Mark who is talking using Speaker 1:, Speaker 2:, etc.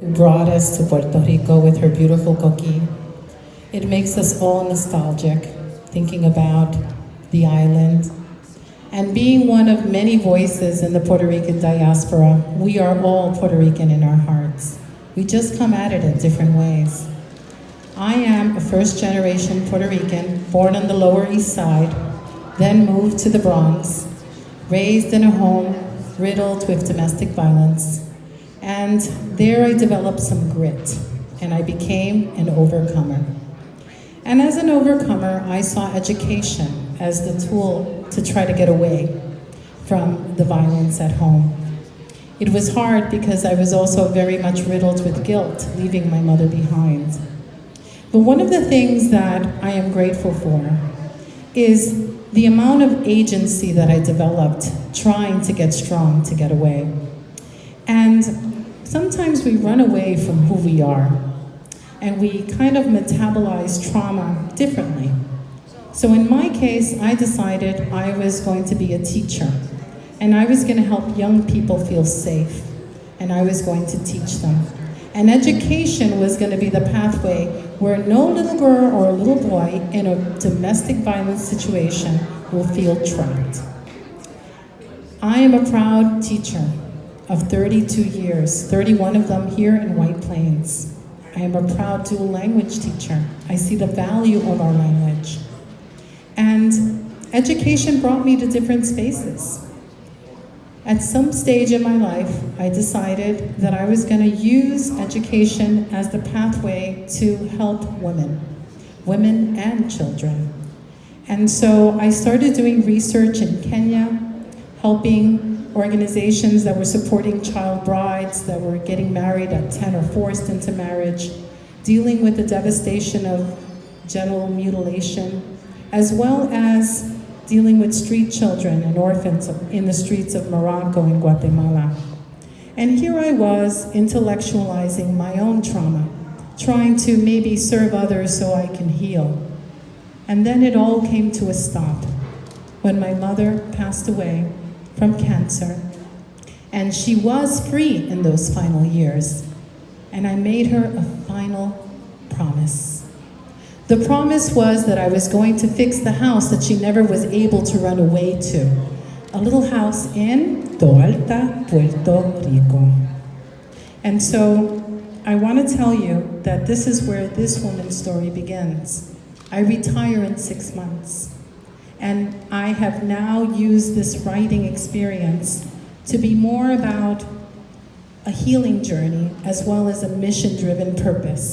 Speaker 1: who brought us to Puerto Rico with her beautiful cookie. It makes us all nostalgic, thinking about the island. And being one of many voices in the Puerto Rican diaspora, we are all Puerto Rican in our hearts. We just come at it in different ways. I am a first-generation Puerto Rican, born on the Lower East Side, then moved to the Bronx, raised in a home riddled with domestic violence. And there I developed some grit, and I became an overcomer. And as an overcomer, I saw education as the tool to try to get away from the violence at home. It was hard because I was also very much riddled with guilt, leaving my mother behind. But one of the things that I am grateful for is the amount of agency that I developed trying to get strong to get away. And sometimes we run away from who we are, and we kind of metabolize trauma differently. So in my case, I decided I was going to be a teacher, and I was going to help young people feel safe, and I was going to teach them. And education was going to be the pathway where no little girl or little boy in a domestic violence situation will feel trapped. I am a proud teacher of 32 years, 31 of them here in White Plains. I am a proud dual language teacher. I see the value of our language. And education brought me to different spaces. At some stage in my life, I decided that I was going to use education as the pathway to help women and children. And so I started doing research in Kenya, helping organizations that were supporting child brides that were getting married at 10 or forced into marriage, dealing with the devastation of genital mutilation, as well as dealing with street children and orphans in the streets of Morocco and Guatemala. And here I was intellectualizing my own trauma, trying to maybe serve others so I can heal. And then it all came to a stop when my mother passed away from cancer, and she was free in those final years. And I made her a final promise. The promise was that I was going to fix the house that she never was able to run away to, a little house in Toalta, Puerto Rico. And so I want to tell you that this is where this woman's story begins. I retire in 6 months, and I have now used this writing experience to be more about a healing journey as well as a mission-driven purpose.